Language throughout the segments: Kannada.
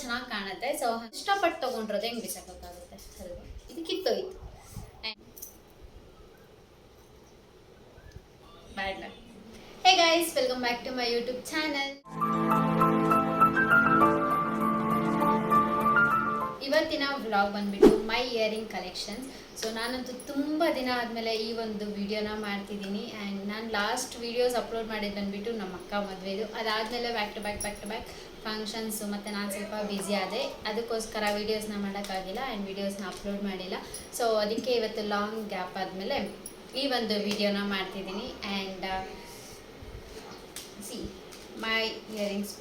ಚೆನ್ನಾಗಿ ಕಾಣುತ್ತೆ. ಸೊ ಇಷ್ಟಪಟ್ಟು ತೊಗೊಂಡ್ರದೆ ಹೆಂಗೆ ಬಿಸಾಕೋಕ್ಕಾಗುತ್ತೆ ಅಲ್ವಾ. ಇದಕ್ಕಿತ್ತೋಯ್ತು bad luck. Hey guys, welcome back to my YouTube channel. ಇವತ್ತಿನ ವ್ಲಾಗ್ ಬಂದ್ಬಿಟ್ಟು ಮೈ ಇಯರಿಂಗ್ ಕಲೆಕ್ಷನ್ಸ್. ಸೊ ನಾನಂತೂ ತುಂಬ ದಿನ ಆದಮೇಲೆ ಈ ಒಂದು ವಿಡಿಯೋನ ಮಾಡ್ತಿದ್ದೀನಿ. ಆ್ಯಂಡ್ ನಾನು ಲಾಸ್ಟ್ ವೀಡಿಯೋಸ್ ಅಪ್ಲೋಡ್ ಮಾಡಿದ್ದು ಬಂದುಬಿಟ್ಟು ನಮ್ಮ ಅಕ್ಕ ಮದುವೆದು. ಅದಾದಮೇಲೆ ಬ್ಯಾಕ್ ಟು ಬ್ಯಾಕ್ ಫಂಕ್ಷನ್ಸು ಮತ್ತು ನಾನು ಸ್ವಲ್ಪ ಬ್ಯುಸಿ ಆದೆ. ಅದಕ್ಕೋಸ್ಕರ ವೀಡಿಯೋಸ್ನ ಮಾಡೋಕ್ಕಾಗಿಲ್ಲ ಆ್ಯಂಡ್ ವೀಡಿಯೋಸ್ನ ಅಪ್ಲೋಡ್ ಮಾಡಿಲ್ಲ. ಸೊ ಅದಕ್ಕೆ ಇವತ್ತು ಲಾಂಗ್ ಗ್ಯಾಪ್ ಆದಮೇಲೆ ಈ ಒಂದು ವಿಡಿಯೋನ ಮಾಡ್ತಿದ್ದೀನಿ. ಆ್ಯಂಡ್ ಸಿ ಮೈ ಇಯರಿಂಗ್ಸ್,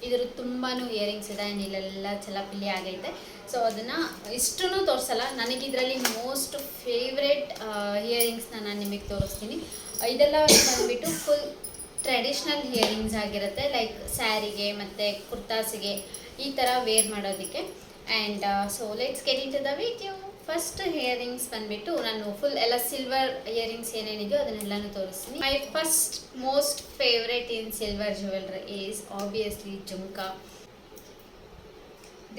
ಇದ್ರ ತುಂಬಾ ಇಯರಿಂಗ್ಸ್ ಇದೆ ಆ್ಯಂಡ್ ಇಲ್ಲೆಲ್ಲ ಚಲಪಿಲಿ ಆಗೈತೆ. ಸೊ ಅದನ್ನು ಇಷ್ಟೂ ತೋರಿಸಲ್ಲ. ನನಗಿದರಲ್ಲಿ ಮೋಸ್ಟ್ ಫೇವ್ರೆಟ್ ಇಯರಿಂಗ್ಸ್ನ ನಾನು ನಿಮಗೆ ತೋರಿಸ್ತೀನಿ. ಇದೆಲ್ಲ ಬಂದುಬಿಟ್ಟು ಫುಲ್ ಟ್ರೆಡಿಷ್ನಲ್ ಇಯರಿಂಗ್ಸ್ ಆಗಿರುತ್ತೆ. ಲೈಕ್ ಸ್ಯಾರಿಗೆ ಮತ್ತು ಕುರ್ತಾಸಿಗೆ ಈ ಥರ ವೇರ್ ಮಾಡೋದಕ್ಕೆ. And so let's get into the video. First earrings ಬಂದುಬಿಟ್ಟು ನಾನು ಫುಲ್ ಎಲ್ಲ ಸಿಲ್ವರ್ ಇಯರಿಂಗ್ಸ್ ಏನೇನಿದೆಯೋ ಅದನ್ನೆಲ್ಲನೂ ತೋರಿಸ್ತೀನಿ. My first most favourite in silver jewellery is obviously jhumka.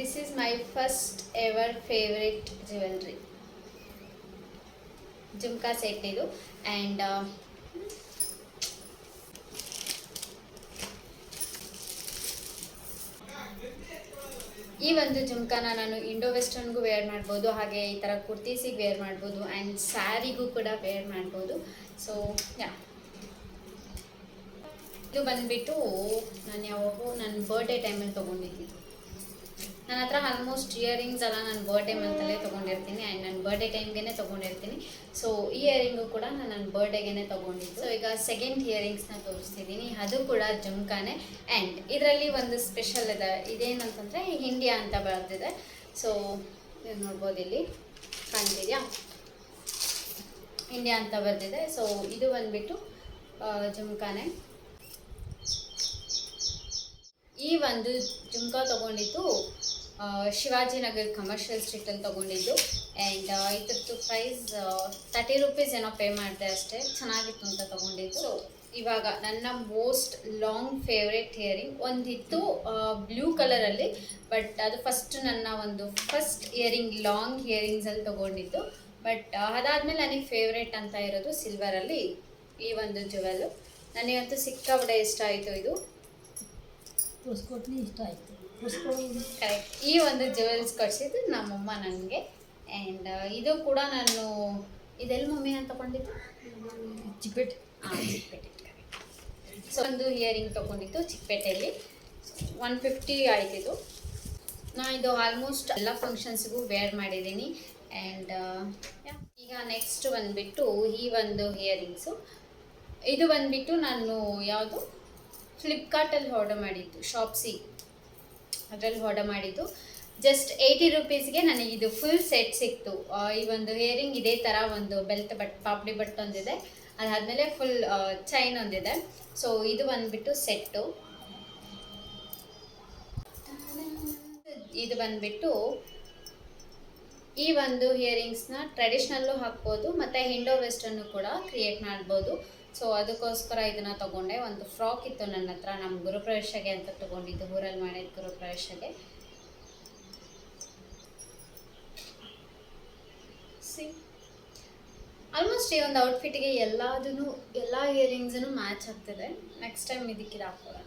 This is my first ever favourite jewellery. Jhumka set ಇದು. ಆ್ಯಂಡ್ ಈ ಒಂದು ಜುಮ್ಕಾನ ನಾನು ಇಂಡೋ ವೆಸ್ಟರ್ನ್ಗೂ ವೇರ್ ಮಾಡ್ಬೋದು, ಹಾಗೆ ಈ ಥರ ಕುರ್ತೀಸಿಗೆ ವೇರ್ ಮಾಡ್ಬೋದು ಆ್ಯಂಡ್ ಸ್ಯಾರಿಗೂ ಕೂಡ ವೇರ್ ಮಾಡ್ಬೋದು. ಸೊ ಯಾ, ಇದು ಬಂದುಬಿಟ್ಟು ನಾನು ಯಾವಾಗೂ ನನ್ನ ಬರ್ಡೇ ಟೈಮಲ್ಲಿ ತೊಗೊಂಡಿದ್ದು. ನನ್ನ ಹತ್ರ ಆಲ್ಮೋಸ್ಟ್ ಇಯರಿಂಗ್ಸ್ ಎಲ್ಲ ನಾನು ಬರ್ಡೇ ಮಂತಲ್ಲೇ ತೊಗೊಂಡಿರ್ತೀನಿ ಆ್ಯಂಡ್ ನನ್ನ ಬರ್ಡೇ ಟೈಮ್ಗೆ ತೊಗೊಂಡಿರ್ತೀನಿ. ಸೊ ಈ ಇಯರಿಂಗು ಕೂಡ ನಾನು ನನ್ನ ಬರ್ಡೇಗೆ ತೊಗೊಂಡಿದ್ದು. ಸೊ ಈಗ ಸೆಕೆಂಡ್ ಇಯರಿಂಗ್ಸ್ನ ತೋರಿಸ್ತಿದ್ದೀನಿ. ಅದು ಕೂಡ ಜುಮ್ಕಾನೇ. ಆ್ಯಂಡ್ ಇದರಲ್ಲಿ ಒಂದು ಸ್ಪೆಷಲ್ ಇದೆ. ಇದೇನಂತಂದರೆ ಇಂಡಿಯಾ ಅಂತ ಬರೆದಿದೆ. ಸೊ ನೀವು ನೋಡ್ಬೋದು, ಇಲ್ಲಿ ಕಾಣ್ತಿದೆಯಾ, ಇಂಡಿಯಾ ಅಂತ ಬರೆದಿದೆ. ಸೊ ಇದು ಬಂದುಬಿಟ್ಟು ಜುಮ್ಕಾನೇ. ಈ ಒಂದು ಜುಮ್ಕಾ ತೊಗೊಂಡಿದ್ದು ಶಿವಾಜಿನಗರ್ ಕಮರ್ಷಿಯಲ್ ಸ್ಟ್ರೀಟಲ್ಲಿ ತೊಗೊಂಡಿದ್ದು. ಆ್ಯಂಡ್ ಇದ್ರದ್ದು ಪ್ರೈಸ್ 30 ರೂಪೀಸ್ ಏನೋ ಪೇ ಮಾಡಿದೆ ಅಷ್ಟೇ. ಚೆನ್ನಾಗಿತ್ತು ಅಂತ ತೊಗೊಂಡಿದ್ದು. ಸೊ ಇವಾಗ ನನ್ನ ಮೋಸ್ಟ್ ಲಾಂಗ್ ಫೇವ್ರೇಟ್ ಇಯರಿಂಗ್ ಒಂದಿತ್ತು ಬ್ಲೂ ಕಲರಲ್ಲಿ, ಬಟ್ ಅದು ನನ್ನ ಒಂದು ಫಸ್ಟ್ ಇಯರಿಂಗ್ ಲಾಂಗ್ ಇಯರಿಂಗ್ಸಲ್ಲಿ ತೊಗೊಂಡಿದ್ದು. ಬಟ್ ಅದಾದಮೇಲೆ ನನಗೆ ಫೇವ್ರೇಟ್ ಅಂತ ಇರೋದು ಸಿಲ್ವರಲ್ಲಿ ಈ ಒಂದು ಜ್ಯುವೆಲ್ಲು. ನನಗಂತೂ ಸಿಕ್ಕಾಪಟ್ಟೆ ಇಷ್ಟ ಆಯಿತು. ಇದು ಇಷ್ಟ ಆಯಿತು. ಕರೆಕ್ಟ್, ಈ ಒಂದು ಜ್ಯುವೆಲ್ಸ್ ಕೊಡಿಸಿದ್ದು ನಮ್ಮಮ್ಮ ನನಗೆ. ಆ್ಯಂಡ್ ಇದು ಕೂಡ ನಾನು ಇದೆಲ್ಲಿ ಮಮ್ಮಿ ನಾನು ತೊಗೊಂಡಿದ್ದು ಚಿಕ್ಕಪೇಟೆ. ಚಿಕ್ಕಪೇಟೆ ಕರೆಕ್ಟ್. ಸೊ ಒಂದು ಇಯರಿಂಗ್ ತೊಗೊಂಡಿದ್ದು ಚಿಕ್ಕಪೇಟೆಯಲ್ಲಿ. 150 ಆಯ್ತಿದ್ದು. ನಾನು ಇದು ಆಲ್ಮೋಸ್ಟ್ ಎಲ್ಲ ಫಂಕ್ಷನ್ಸ್ಗೂ ವೇರ್ ಮಾಡಿದ್ದೀನಿ. ಆ್ಯಂಡ್ ಈಗ ನೆಕ್ಸ್ಟ್ ಬಂದುಬಿಟ್ಟು ಈ ಒಂದು ಇಯರಿಂಗ್ಸು. ಇದು ಬಂದುಬಿಟ್ಟು ನಾನು ಯಾವುದು ಫ್ಲಿಪ್ಕಾರ್ಟಲ್ಲಿ ಆರ್ಡರ್ ಮಾಡಿದ್ದು, ಶಾಪ್ಸಿ ಅದರಲ್ಲಿ ಆರ್ಡರ್ ಮಾಡಿದ್ದು. ಜಸ್ಟ್ 80 ರೂಪೀಸ್ಗೆ ನನಗಿದು ಫುಲ್ ಸೆಟ್ ಸಿಕ್ತು. ಈ ಒಂದು ಇಯರಿಂಗ್ ಇದೇ ಥರ ಒಂದು ಬೆಲ್ಟ್ ಪಾಪಡಿ ಬಟ್ ಒಂದಿದೆ, ಅದಾದಮೇಲೆ ಫುಲ್ ಚೈನ್ ಒಂದಿದೆ. ಸೊ ಇದು ಬಂದುಬಿಟ್ಟು ಸೆಟ್ಟು. ಇದು ಬಂದುಬಿಟ್ಟು ಈ ಒಂದು ಇಯರಿಂಗ್ಸ್ನ ಟ್ರೆಡಿಷ್ನಲ್ಲು ಹಾಕ್ಬೋದು ಮತ್ತು ಇಂಡೋ ವೆಸ್ಟರ್ನು ಕೂಡ ಕ್ರಿಯೇಟ್ ಮಾಡ್ಬೋದು. ಸೊ ಅದಕ್ಕೋಸ್ಕರ ಇದನ್ನು ತೊಗೊಂಡೆ. ಒಂದು ಫ್ರಾಕ್ ಇತ್ತು ನನ್ನ ಹತ್ರ, ನಮ್ಮ ಗುರುಪ್ರವೇಶಗೆ ಅಂತ ತೊಗೊಂಡಿದ್ದು, ಊರಲ್ಲಿ ಮಾಡಿದ್ದು ಗುರುಪ್ರವೇಶಗೆ. ಸಿ ಆಲ್ಮೋಸ್ಟ್ ಈ ಒಂದು ಔಟ್ಫಿಟ್ಗೆ ಎಲ್ಲ ಇಯರಿಂಗ್ಸೂ ಮ್ಯಾಚ್ ಆಗ್ತಿದೆ. ನೆಕ್ಸ್ಟ್ ಟೈಮ್ ಇದಕ್ಕಿದು ಹಾಕೋಣ.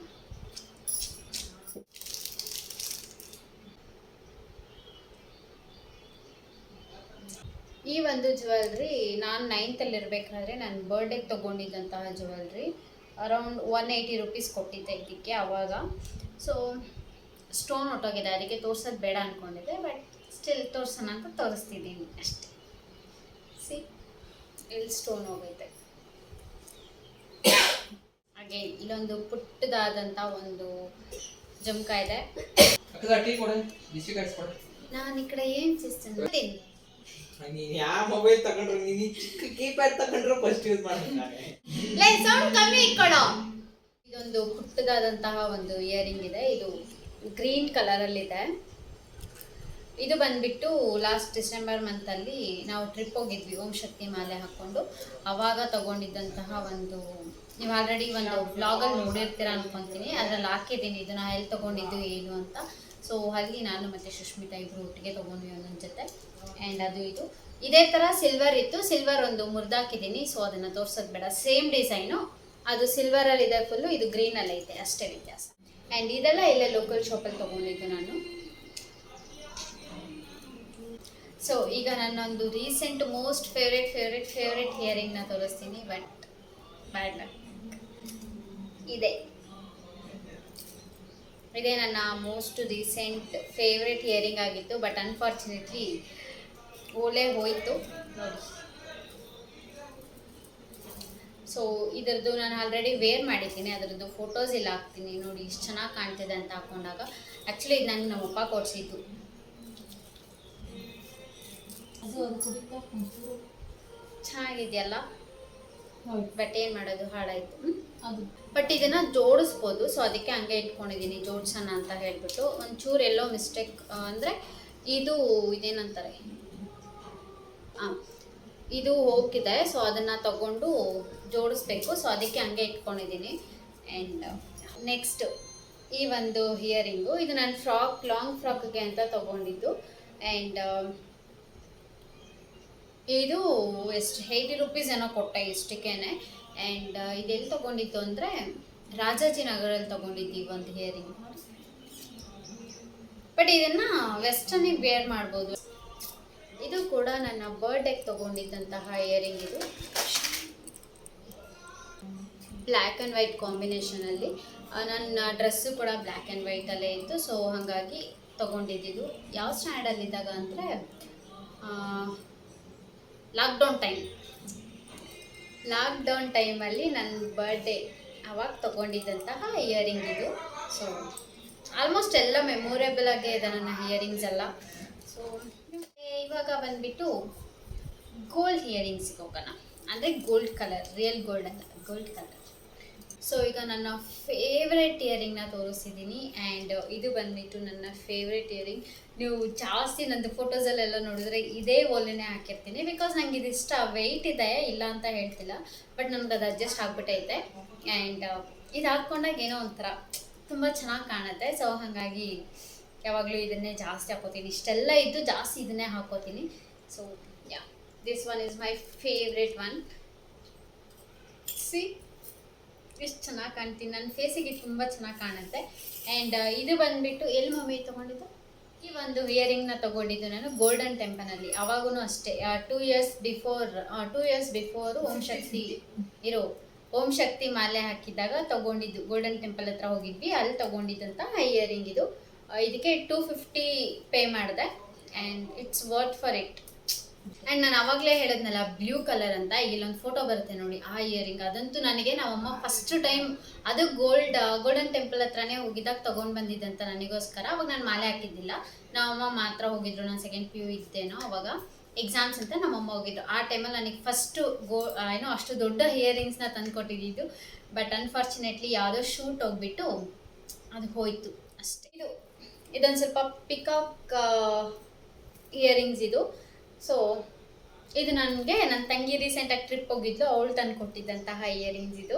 ಈ ಒಂದು ಜ್ಯುವೆಲ್ರಿ ನಾನು 9th ಇರಬೇಕಾದ್ರೆ ನನ್ನ ಬರ್ಡೇಗೆ ತೊಗೊಂಡಿದ್ದಂತಹ ಜ್ಯುವೆಲ್ರಿ. ಅರೌಂಡ್ 180 ರೂಪೀಸ್ ಕೊಟ್ಟಿದ್ದೆ ಇದಕ್ಕೆ ಆವಾಗ. ಸೊ ಸ್ಟೋನ್ ಹೊಟ್ಟೋಗಿದೆ, ಅದಕ್ಕೆ ತೋರ್ಸೋದು ಬೇಡ ಅಂದ್ಕೊಂಡಿದ್ದೆ. ಬಟ್ ಸ್ಟಿಲ್ ತೋರ್ಸೋಣ ಅಂತ ತೋರಿಸ್ತಿದ್ದೀನಿ ಅಷ್ಟೇ. ಸಿ, ಇಲ್ಲಿ ಸ್ಟೋನ್ ಹೋಗೈತೆ. ಹಾಗೆ ಇಲ್ಲೊಂದು ಪುಟ್ಟದಾದಂಥ ಒಂದು ಜುಮ್ಕಾ ಇದೆ. ನಾನು ಈ ಕಡೆ ಏನು ಸಿಸ್ತೀನಿ ಯಾವ ಮೊಬೈಲ್ ತಗೊಂಡ್ರು ನೀನು ಚಿಕ್ಕ ಕೀಪ್ಯಾಡ್ ತಗೊಂಡ್ರು ಫಸ್ಟ್ ಯೂಸ್ ಲೇ ಸೌಂಡ್ ಕಮ್ಮಿ ಇಟ್ಕೊಳ್ಳೋ. ಇದೊಂದು ಪುಟ್ಟದಾದಂತಹ ಒಂದು ಇಯರಿಂಗ್ ಇದೆ. ಇದು ಗ್ರೀನ್ ಕಲರಲ್ಲಿದೆ. ಇದು ಬಂದುಬಿಟ್ಟು ಲಾಸ್ಟ್ ಡಿಸೆಂಬರ್ ಮಂತಲ್ಲಿ ನಾವು ಟ್ರಿಪ್ ಹೋಗಿದ್ವಿ ಓಂ ಶಕ್ತಿ ಮಾಲೆ ಹಾಕ್ಕೊಂಡು. ಆವಾಗ ತೊಗೊಂಡಿದ್ದಂತಹ ಒಂದು ನೀವು ಆಲ್ರೆಡಿ ಒಂದು ಬ್ಲಾಗಲ್ಲಿ ನೋಡಿರ್ತೀರ ಅನ್ಕೊತೀನಿ, ಅದ್ರಲ್ಲಿ ಹಾಕಿದ್ದೀನಿ ಇದನ್ನ ಎಲ್ಲಿ ತೊಗೊಂಡಿದ್ದು ಏನು ಅಂತ. ಸೊ ಅಲ್ಲಿ ನಾನು ಮತ್ತು ಸುಷ್ಮಿತಾ ಇಬ್ಬರು ಒಟ್ಟಿಗೆ ತೊಗೊಂಡ್ವಿ ಒಂದೊಂದು ಜೊತೆ. ಆ್ಯಂಡ್ ಅದು ಇದು ಇದೇ ಥರ ಸಿಲ್ವರ್ ಇತ್ತು, ಸಿಲ್ವರ್ ಒಂದು ಮುರಿದಾಕಿದ್ದೀನಿ. ಸೊ ಅದನ್ನು ತೋರ್ಸೋದು ಬೇಡ, ಸೇಮ್ ಡಿಸೈನು, ಅದು ಸಿಲ್ವರಲ್ಲಿ ಇದೆ ಫುಲ್ಲು, ಇದು ಗ್ರೀನಲ್ಲಿ ಐತೆ, ಅಷ್ಟೇ ವ್ಯತ್ಯಾಸ. ಆ್ಯಂಡ್ ಇದೆಲ್ಲ ಇಲ್ಲೇ ಲೋಕಲ್ ಶಾಪಲ್ಲಿ ತೊಗೊಂಡಿದ್ದು ನಾನು. ಸೊ ಈಗ ನನ್ನೊಂದು ರೀಸೆಂಟ್ ಮೋಸ್ಟ್ ಫೇವ್ರೆಟ್ ಹಿಯರಿಂಗ್ನ ತೋರಿಸ್ತೀನಿ. ಬಟ್ ಬ್ಯಾಡ್ ಲಕ್, ಇದೇ ನನ್ನ ಮೋಸ್ಟ್ ರೀಸೆಂಟ್ ಫೇವ್ರೆಟ್ ಹಿಯರಿಂಗ್ ಆಗಿತ್ತು. ಬಟ್ ಅನ್ಫಾರ್ಚುನೇಟ್ಲಿ ಓಲೆ ಹೋಯಿತು ನೋಡಿ. ಸೊ ಇದರದ್ದು ನಾನು ಆಲ್ರೆಡಿ ವೇರ್ ಮಾಡಿದ್ದೀನಿ, ಅದರದ್ದು ಫೋಟೋಸ್ ಇಲ್ಲ ಹಾಕ್ತೀನಿ ನೋಡಿ, ಇಷ್ಟು ಚೆನ್ನಾಗಿ ಕಾಣ್ತಿದೆ ಅಂತ ಹಾಕೊಂಡಾಗ. ಆ್ಯಕ್ಚುಲಿ ಇದು ನನಗೆ ನಮ್ಮಪ್ಪ ಕೊಡಿಸಿದ್ದು. ಚೆನ್ನಾಗಿದೆಯಲ್ಲ, ಬಟ್ ಏನು ಮಾಡೋದು, ಹಾಳಾಯಿತು ಅದು. ಬಟ್ ಇದನ್ನು ಜೋಡಿಸ್ಬೋದು, ಸೊ ಅದಕ್ಕೆ ಹಂಗೆ ಇಟ್ಕೊಂಡಿದ್ದೀನಿ ಜೋಡಿಸೋಣ ಅಂತ ಹೇಳ್ಬಿಟ್ಟು. ಒಂಚೂರು ಎಲ್ಲೋ ಮಿಸ್ಟೇಕ್ ಅಂದರೆ ಇದೇನಂತಾರೆ, ಇದು ಹೋಗಿದೆ. ಸೊ ಅದನ್ನು ತಗೊಂಡು ಜೋಡಿಸ್ಬೇಕು, ಸೊ ಅದಕ್ಕೆ ಹಂಗೆ ಇಟ್ಕೊಂಡಿದ್ದೀನಿ. ಆ್ಯಂಡ್ ನೆಕ್ಸ್ಟ್ ಈ ಒಂದು ಹಿಯರಿಂಗು, ಇದು ನಾನು ಲಾಂಗ್ ಫ್ರಾಕ್ಗೆ ಅಂತ ತೊಗೊಂಡಿದ್ದು. ಆ್ಯಂಡ್ ಇದು ಎಷ್ಟು 80 ರೂಪೀಸ್ ಏನೋ ಕೊಟ್ಟೆ ಇಷ್ಟಕ್ಕೇನೆ. ಆ್ಯಂಡ್ ಇದೆಲ್ಲಿ ತೊಗೊಂಡಿದ್ದು ಅಂದರೆ ರಾಜಾಜಿನಗರಲ್ಲಿ ತೊಗೊಂಡಿದ್ದು ಈ ಒಂದು ಹಿಯರಿಂಗ್. ಬಟ್ ಇದನ್ನು ವೆಸ್ಟರ್ನಿಗೆ ವೇರ್ ಮಾಡ್ಬೋದು. ಇದು ಕೂಡ ನನ್ನ ಬರ್ಡೇಗೆ ತೊಗೊಂಡಿದ್ದಂತಹ ಇಯರಿಂಗ್. ಇದು ಬ್ಲ್ಯಾಕ್ ಆ್ಯಂಡ್ ವೈಟ್ ಕಾಂಬಿನೇಷನಲ್ಲಿ, ನನ್ನ ಡ್ರೆಸ್ಸು ಕೂಡ ಬ್ಲ್ಯಾಕ್ ಆ್ಯಂಡ್ ವೈಟಲ್ಲೇ ಇತ್ತು. ಸೊ ಹಾಗಾಗಿ ತೊಗೊಂಡಿದ್ದು. ಯಾವ ಸ್ಟ್ಯಾಂಡಲ್ಲಿದ್ದಾಗ ಅಂದರೆ ಲಾಕ್ಡೌನ್ ಟೈಮಲ್ಲಿ ನನ್ನ ಬರ್ಡೇ ಅವಾಗ ತೊಗೊಂಡಿದ್ದಂತಹ ಇಯರಿಂಗ್ ಇದು. ಸೊ ಆಲ್ಮೋಸ್ಟ್ ಎಲ್ಲ ಮೆಮೊರೇಬಲ್ ಆಗೇ ಇದೆ ನನ್ನ ಇಯರಿಂಗ್ಸ್ ಎಲ್ಲ. ಸೊ ಇವಾಗ ಬಂದುಬಿಟ್ಟು ಗೋಲ್ಡ್ ಇಯರಿಂಗ್ಸಿಗೆ ಹೋಗೋಣ. ಅಂದರೆ ಗೋಲ್ಡ್ ಕಲರ್, ರಿಯಲ್ ಗೋಲ್ಡ್ ಅಲ್ಲ, ಗೋಲ್ಡ್ ಕಲರ್. ಸೊ ಈಗ ನನ್ನ ಫೇವ್ರೆಟ್ ಇಯರಿಂಗ್ನ ತೋರಿಸಿದ್ದೀನಿ. ಆ್ಯಂಡ್ ಇದು ಬಂದುಬಿಟ್ಟು ನನ್ನ ಫೇವ್ರೆಟ್ ಇಯರಿಂಗ್. ನೀವು ಜಾಸ್ತಿ ನಂದು ಫೋಟೋಸಲ್ಲೆಲ್ಲ ನೋಡಿದ್ರೆ ಇದೇ ಓಲೆನೇ ಹಾಕಿರ್ತೀನಿ, ಬಿಕಾಸ್ ನಂಗೆ ಇದು ಇಷ್ಟ. ವೆಯ್ಟ್ ಇದೆ, ಇಲ್ಲ ಅಂತ ಹೇಳ್ತಿಲ್ಲ, ಬಟ್ ನನಗೆ ಅದು ಅಡ್ಜಸ್ಟ್ ಆಗಿಬಿಟ್ಟೈತೆ. ಆ್ಯಂಡ್ ಇದು ಹಾಕ್ಕೊಂಡಾಗ ಏನೋ ಒಂಥರ ತುಂಬ ಚೆನ್ನಾಗಿ ಕಾಣುತ್ತೆ. ಸೊ ಹಾಗಾಗಿ ಯಾವಾಗಲೂ ಇದನ್ನೇ ಜಾಸ್ತಿ ಹಾಕೋತೀನಿ. ಇಷ್ಟೆಲ್ಲ ಇದ್ದು ಜಾಸ್ತಿ ಇದನ್ನೇ ಹಾಕೋತೀನಿ. So yeah, this one is my favourite one. See ಎಷ್ಟು ಚೆನ್ನಾಗಿ ಕಾಣ್ತೀನಿ, ನನ್ನ ಫೇಸಿಗೆ ತುಂಬ ಚೆನ್ನಾಗಿ ಕಾಣುತ್ತೆ. ಆ್ಯಂಡ್ ಇದು ಬಂದುಬಿಟ್ಟು ಎಲ್ಲಿ ಮಮ್ಮಿ ತೊಗೊಂಡಿದ್ದು, ಈ ಒಂದು ಇಯರಿಂಗ್ನ ತೊಗೊಂಡಿದ್ದು ನಾನು ಗೋಲ್ಡನ್ ಟೆಂಪಲಲ್ಲಿ. ಅವಾಗೂ ಅಷ್ಟೇ 2 ಇಯರ್ಸ್ ಬಿಫೋರು ಓಂ ಶಕ್ತಿ ಮಾಲೆ ಹಾಕಿದ್ದಾಗ ತೊಗೊಂಡಿದ್ದು. ಗೋಲ್ಡನ್ ಟೆಂಪಲ್ ಹತ್ರ ಹೋಗಿದ್ವಿ, ಅಲ್ಲಿ ತೊಗೊಂಡಿದ್ದಂಥ ಇಯರಿಂಗ್ ಇದು. ಇದಕ್ಕೆ 250 ಪೇ ಮಾಡಿದೆ. And it's worth for it. And ನಾನು ಆವಾಗಲೇ ಹೇಳಿದ್ನಲ್ಲ ಬ್ಲೂ ಕಲರ್ ಅಂತ, ಇಲ್ಲೊಂದು ಫೋಟೋ ಬರುತ್ತೆ ನೋಡಿ, ಆ ಇಯರಿಂಗ್. ಅದಂತೂ ನನಗೆ ನಮ್ಮಮ್ಮ ಫಸ್ಟ್ ಟೈಮ್ ಅದು ಗೋಲ್ಡನ್ ಟೆಂಪಲ್ ಹತ್ರನೇ ಹೋಗಿದ್ದಾಗ ತೊಗೊಂಡು ಬಂದಿದ್ದಂತ ನನಗೋಸ್ಕರ. ಅವಾಗ ನಾನು ಮಾಲೆ ಹಾಕಿದ್ದಿಲ್ಲ, ನಮ್ಮಮ್ಮ ಮಾತ್ರ ಹೋಗಿದ್ರು. ನಾನು ಸೆಕೆಂಡ್ PU ಇದ್ದೇನೋ ಅವಾಗ, ಎಕ್ಸಾಮ್ಸ್ ಅಂತ ನಮ್ಮಮ್ಮ ಹೋಗಿದ್ರು. ಆ ಟೈಮಲ್ಲಿ ನನಗೆ ಫಸ್ಟು ಅಷ್ಟು ದೊಡ್ಡ ಇಯರಿಂಗ್ಸ್ನ ತಂದು ಕೊಟ್ಟಿದ್ದು. ಬಟ್ ಅನ್ಫಾರ್ಚುನೇಟ್ಲಿ ಯಾವುದೋ ಶೂಟ್ ಹೋಗ್ಬಿಟ್ಟು ಅದು ಹೋಯಿತು ಅಷ್ಟೇ. ಇದೊಂದು ಸ್ವಲ್ಪ ಪಿಕಾಕ್ ಇಯರಿಂಗ್ಸ್ ಇದು. ಸೊ ಇದು ನನಗೆ ನನ್ನ ತಂಗಿ ರೀಸೆಂಟಾಗಿ ಟ್ರಿಪ್ ಹೋಗಿದ್ಲು, ಅವಳು ತಂದು ಕೊಟ್ಟಿದ್ದಂತಹ ಇಯರಿಂಗ್ಸ್ ಇದು.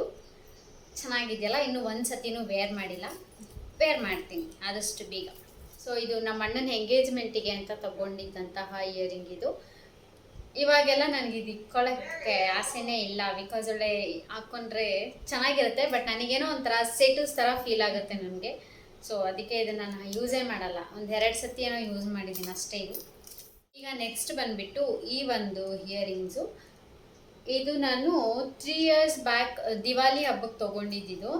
ಚೆನ್ನಾಗಿದೆಯಲ್ಲ, ಇನ್ನೂ ಒಂದು ಸತಿನೂ ವೇರ್ ಮಾಡಿಲ್ಲ, ವೇರ್ ಮಾಡ್ತೀನಿ ಆದಷ್ಟು ಬೇಗ. ಸೊ ಇದು ನಮ್ಮ ಅಣ್ಣನ ಎಂಗೇಜ್ಮೆಂಟಿಗೆ ಅಂತ ತೊಗೊಂಡಿದ್ದಂತಹ ಇಯರಿಂಗ್ ಇದು. ಇವಾಗೆಲ್ಲ ನನಗೆ ಇದು ಇಟ್ಕೊಳ್ಳೋಕ್ಕೆ ಆಸೆನೇ ಇಲ್ಲ, ಬಿಕಾಸ್ ಒಳ್ಳೆ ಹಾಕ್ಕೊಂಡ್ರೆ ಚೆನ್ನಾಗಿರುತ್ತೆ. ಬಟ್ ನನಗೇನೋ ಒಂಥರ ಸೆಟೂಸ್ ಥರ ಫೀಲ್ ಆಗುತ್ತೆ ನನಗೆ. ಸೊ ಅದಕ್ಕೆ ಇದನ್ನು ನಾನು ಯೂಸೇ ಮಾಡಲ್ಲ. 1-2 ಸತಿ ಏನೋ ಯೂಸ್ ಮಾಡಿದ್ದೀನಿ ಅಷ್ಟೇ ಇದು. ಈಗ ನೆಕ್ಸ್ಟ್ ಬಂದುಬಿಟ್ಟು ಈ ಒಂದು ಇಯರಿಂಗ್ಸು. ಇದು ನಾನು 3 ಇಯರ್ಸ್ ಬ್ಯಾಕ್ ದಿವಾಲಿ ಹಬ್ಬಕ್ಕೆ ತೊಗೊಂಡಿದ್ದು.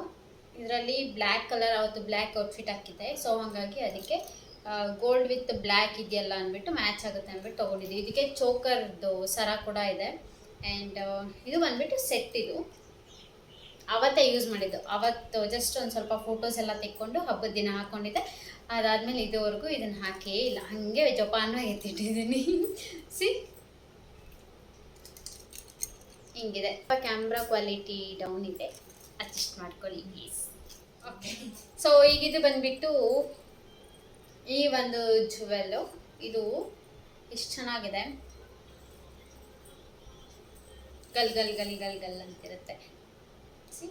ಇದರಲ್ಲಿ ಬ್ಲ್ಯಾಕ್ ಕಲರ್, ಅವತ್ತು ಬ್ಲ್ಯಾಕ್ ಔಟ್ಫಿಟ್ ಹಾಕಿದ್ದೆ. ಸೊ ಹಾಗಾಗಿ ಅದಕ್ಕೆ ಗೋಲ್ಡ್ ವಿತ್ ಬ್ಲ್ಯಾಕ್ ಇದೆಯಲ್ಲ ಅಂದ್ಬಿಟ್ಟು ಮ್ಯಾಚ್ ಆಗುತ್ತೆ ಅಂದ್ಬಿಟ್ಟು ತೊಗೊಂಡಿದ್ದೆ. ಇದಕ್ಕೆ ಚೋಕರ್ದು ಸರ ಕೂಡ ಇದೆ. ಆ್ಯಂಡ್ ಇದು ಬಂದುಬಿಟ್ಟು ಸೆಟ್. ಇದು ಅವತ್ತೇ ಯೂಸ್ ಮಾಡಿದ್ದು. ಅವತ್ತು ಜಸ್ಟ್ ಒಂದು ಸ್ವಲ್ಪ ಫೋಟೋಸ್ ಎಲ್ಲ ತೆಕ್ಕೊಂಡು ಹಬ್ಬದ ದಿನ ಹಾಕ್ಕೊಂಡಿದ್ದೆ. ಅದಾದಮೇಲೆ ಇದುವರೆಗೂ ಇದನ್ನು ಹಾಕೇ ಇಲ್ಲ, ಹಾಗೆ ಜೋಪಾನ ಎತ್ತಿಟ್ಟಿದ್ದೀನಿ. ಸಿ ಹಿಂಗಿದೆ. ಕ್ಯಾಮ್ರಾ ಕ್ವಾಲಿಟಿ ಡೌನ್ ಇದೆ, ಅಡ್ಜಸ್ಟ್ ಮಾಡ್ಕೊಳ್ಳಿ ಪ್ಲೀಸ್. ಓಕೆ, ಸೊ ಈಗ ಇದು ಬಂದುಬಿಟ್ಟು ಈ ಒಂದು ಜುವೆಲ್ಲು. ಇದು ಎಷ್ಟು ಚೆನ್ನಾಗಿದೆ, ಗಲ್ ಗಲ್ ಗಲ್ ಗಲ್ ಗಲ್ ಅಂತಿರುತ್ತೆ. ಸಿ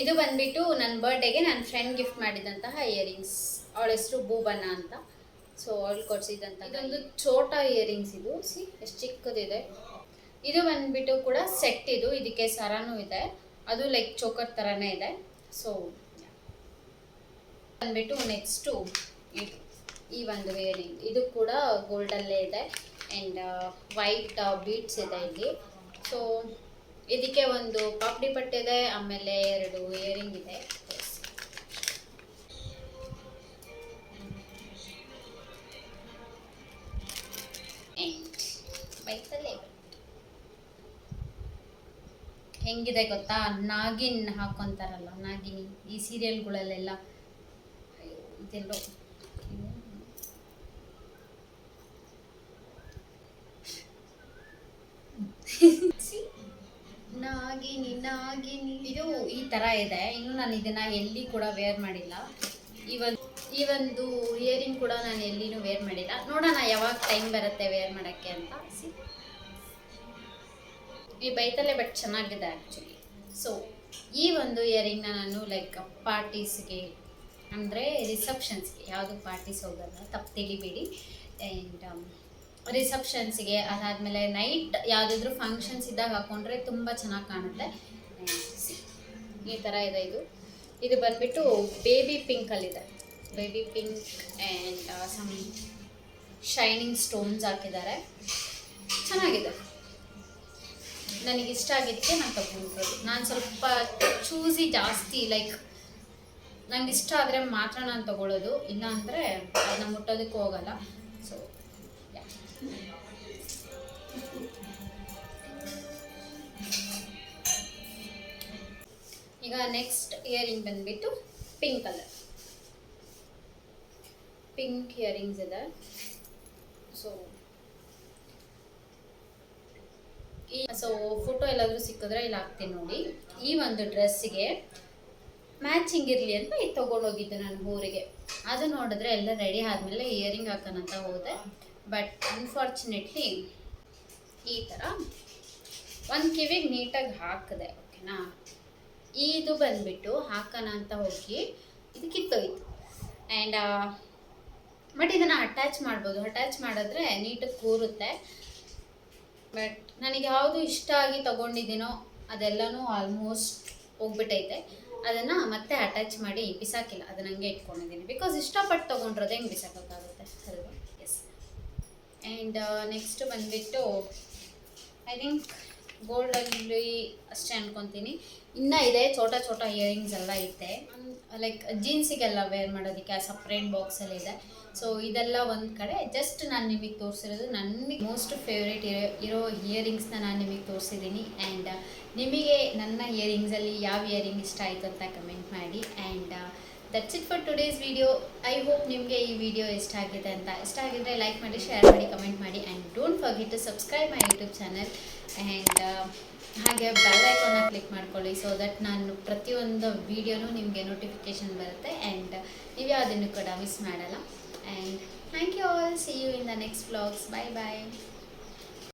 ಇದು ಬಂದ್ಬಿಟ್ಟು ನನ್ನ ಬರ್ಡೇಗೆ ನನ್ನ ಫ್ರೆಂಡ್ ಗಿಫ್ಟ್ ಮಾಡಿದಂತಹ ಇಯರಿಂಗ್ಸ್. ಅವಳ ಹೆಸರು ಭೂಬನ ಅಂತ. ಸೊ ಅವಳು ಕೊಡಿಸಿದಂಥ ಇದೊಂದು ಛೋಟ ಇಯರಿಂಗ್ಸ್. ಇದು ಸಿ ಎಷ್ಟು ಚಿಕ್ಕದಿದೆ. ಇದು ಬಂದ್ಬಿಟ್ಟು ಕೂಡ ಸೆಟ್. ಇದಕ್ಕೆ ಸರನೂ ಇದೆ, ಅದು ಲೈಕ್ ಚೋಕರ್ ಥರನೇ ಇದೆ. ಸೊ ಬಂದ್ಬಿಟ್ಟು ನೆಕ್ಸ್ಟು ಈ ಒಂದು ಇಯರಿಂಗ್. ಇದು ಕೂಡ ಗೋಲ್ಡಲ್ಲೇ ಇದೆ ಆ್ಯಂಡ್ ವೈಟ್ ಬೀಡ್ಸ್ ಇದೆ ಇಲ್ಲಿ. ಸೊ ಇದಕ್ಕೆ ಒಂದು ಪಾಪಡಿ ಪಟ್ಟೆ ಇದೆ, ಆಮೇಲೆ 2 ಇಯರಿಂಗ್ ಇದೆ. ಹೆಂಗಿದೆ ಗೊತ್ತಾ, ನಾಗಿನ್ ಹಾಕೊಂತಾರಲ್ಲ, ನಾಗಿನಿ ಈ ಸೀರಿಯಲ್ಗಳಲ್ಲೆಲ್ಲ. ಇದೆಲ್ಲೋ ನಾಗಿನಿ ನಾಗಿನಿ ಇದು ಈ ಥರ ಇದೆ. ಇನ್ನು ನಾನು ಇದನ್ನು ಎಲ್ಲಿ ಕೂಡ ವೇರ್ ಮಾಡಿಲ್ಲ. ಈ ಒಂದು ಇಯರಿಂಗ್ ಕೂಡ ನಾನು ಎಲ್ಲಿನೂ ವೇರ್ ಮಾಡಿಲ್ಲ. ನೋಡೋಣ ಯಾವಾಗ ಟೈಮ್ ಬರುತ್ತೆ ವೇರ್ ಮಾಡೋಕ್ಕೆ ಅಂತ. ಈ ಬೈತಲ್ಲೇ ಬಟ್ ಚೆನ್ನಾಗಿದೆ ಆ್ಯಕ್ಚುಲಿ. ಸೊ ಈ ಒಂದು ಇಯರಿಂಗ್ನ ನಾನು ಲೈಕ್ ಪಾರ್ಟೀಸ್ಗೆ ಅಂದರೆ ರಿಸೆಪ್ಷನ್ಸ್ಗೆ, ಯಾವುದು ಪಾರ್ಟೀಸ್ ಹೋಗಲ್ಲ, ತಪ್ಪು ತಿಳಿಬೇಡಿ. ಆ್ಯಂಡ್ ರಿಸೆಪ್ಷನ್ಸ್ಗೆ, ಅದಾದಮೇಲೆ ನೈಟ್ ಯಾವುದಾದ್ರೂ ಫಂಕ್ಷನ್ಸ್ ಇದ್ದಾಗ ಹಾಕ್ಕೊಂಡ್ರೆ ತುಂಬ ಚೆನ್ನಾಗಿ ಕಾಣುತ್ತೆ. ಈ ಥರ ಇದೆ. ಇದು ಬಂದುಬಿಟ್ಟು ಬೇಬಿ ಪಿಂಕಲ್ಲಿದೆ. Baby pink and some shining stones ಹಾಕಿದ್ದಾರೆ. ಚೆನ್ನಾಗಿದೆ, ನನಗಿಷ್ಟ ಆಗಿದ್ದಕ್ಕೆ ನಾನು ತಗೊಂಡಿರೋದು. ನಾನು ಸ್ವಲ್ಪ ಚೂಸಿ ಜಾಸ್ತಿ, ಲೈಕ್ ನಂಗೆ ಇಷ್ಟ ಆದರೆ ಮಾತ್ರ ನಾನು ತಗೊಳ್ಳೋದು, ಇಲ್ಲ ಅಂದರೆ ಅದನ್ನ ಮುಟ್ಟೋದಕ್ಕೆ ಹೋಗಲ್ಲ. ಸೊ ಈಗ ನೆಕ್ಸ್ಟ್ ಇಯರಿಂಗ್ ಬಂದುಬಿಟ್ಟು ಪಿಂಕ್ ಕಲರ್. ಪಿಂಕ್ ಇಯರಿಂಗ್ಸ್ ಇದೆ. ಸೊ ಫೋಟೋ ಎಲ್ಲಾದರೂ ಸಿಕ್ಕಿದ್ರೆ ಇಲ್ಲಿ ಹಾಕ್ತೀನಿ ನೋಡಿ. ಈ ಒಂದು ಡ್ರೆಸ್ಸಿಗೆ ಮ್ಯಾಚಿಂಗ್ ಇರಲಿ ಅಂತ ಇದು ತೊಗೊಂಡೋಗಿದ್ದು ನಾನು ಊರಿಗೆ. ಅದು ನೋಡಿದ್ರೆ ಎಲ್ಲ ರೆಡಿ ಆದಮೇಲೆ ಇಯರಿಂಗ್ ಹಾಕೋಣಂತ ಹೋದೆ. ಬಟ್ ಅನ್ಫಾರ್ಚುನೇಟ್ಲಿ ಈ ಥರ ಒಂದು ಕಿವಿಗೆ ನೀಟಾಗಿ ಹಾಕಿದೆ, ಓಕೆನಾ. ಇದು ಬಂದುಬಿಟ್ಟು ಹಾಕೋಣ ಅಂತ ಹೋಗಿ ಇದು ಕಿತ್ತೋಯ್ತು. ಆ್ಯಂಡ್ ಬಟ್ ಇದನ್ನು ಅಟ್ಯಾಚ್ ಮಾಡ್ಬೋದು. ಅಟ್ಯಾಚ್ ಮಾಡಿದ್ರೆ ನೀಟಾಗಿ ಕೂರುತ್ತೆ. ಬಟ್ ನನಗೆ ಯಾವುದು ಇಷ್ಟ ಆಗಿ ತೊಗೊಂಡಿದ್ದೀನೋ ಅದೆಲ್ಲನೂ ಆಲ್ಮೋಸ್ಟ್ ಹೋಗ್ಬಿಟ್ಟೈತೆ. ಅದನ್ನು ಮತ್ತೆ ಅಟ್ಯಾಚ್ ಮಾಡಿ ಬಿಸಾಕಿಲ್ಲ, ಅದನ್ನ ಹಂಗೆ ಇಟ್ಕೊಂಡಿದ್ದೀನಿ. ಬಿಕಾಸ್ ಇಷ್ಟಪಟ್ಟು ತೊಗೊಂಡ್ರದ್ದು ಹೆಂಗೆ ಬಿಸಾಕೋಕ್ಕಾಗುತ್ತೆ ಅಲ್ವಾ. ಎಸ್. ಆ್ಯಂಡ್ ನೆಕ್ಸ್ಟ್ ಬಂದುಬಿಟ್ಟು ಐ ಥಿಂಕ್ ಗೋಲ್ಡಲ್ಲಿ ಅಷ್ಟೇ ಅನ್ಕೊತೀನಿ. ಇನ್ನೂ ಇದೆ ಛೋಟ ಛೋಟ ಇಯರಿಂಗ್ಸ್ ಎಲ್ಲ ಐತೆ, ಲೈಕ್ ಜೀನ್ಸಿಗೆಲ್ಲ ವೇರ್ ಮಾಡೋದಕ್ಕೆ ಸಪ್ರೇಟ್ ಬಾಕ್ಸಲ್ಲಿ ಇದೆ. ಸೊ ಇದೆಲ್ಲ ಒಂದು ಕಡೆ. ಜಸ್ಟ್ ನಾನು ನಿಮಗೆ ತೋರಿಸಿರೋದು ನನಗೆ ಮೋಸ್ಟ್ ಫೇವ್ರೇಟ್ ಇರೋ ಇಯರಿಂಗ್ಸ್ನ ನಾನು ನಿಮಗೆ ತೋರಿಸಿದ್ದೀನಿ. ಆ್ಯಂಡ್ ನಿಮಗೆ ನನ್ನ ಇಯರಿಂಗ್ಸಲ್ಲಿ ಯಾವ ಇಯರಿಂಗ್ ಇಷ್ಟ ಆಯಿತು ಅಂತ ಕಮೆಂಟ್ ಮಾಡಿ. And that's it for today's video. I hope ನಿಮಗೆ ಈ ವಿಡಿಯೋ ಇಷ್ಟ ಆಗಿದೆ ಅಂತ. ಇಷ್ಟ ಆಗಿದ್ದರೆ ಲೈಕ್ ಮಾಡಿ, ಶೇರ್ ಮಾಡಿ, ಕಮೆಂಟ್ ಮಾಡಿ. And don't forget to subscribe my YouTube channel. And ಹಾಗೆ ಬೆಲ್ ಐಕಾನ್ನ ಕ್ಲಿಕ್ ಮಾಡ್ಕೊಳ್ಳಿ, ಸೊ ದಟ್ ನಾನು ಪ್ರತಿಯೊಂದು ವೀಡಿಯೋನೂ ನಿಮಗೆ ನೋಟಿಫಿಕೇಷನ್ ಬರುತ್ತೆ. ಆ್ಯಂಡ್ ನೀವು ಯಾವುದನ್ನು ಕೂಡ ಮಿಸ್ ಮಾಡಲ್ಲ. And thank you all. See you in the next vlogs. Bye bye.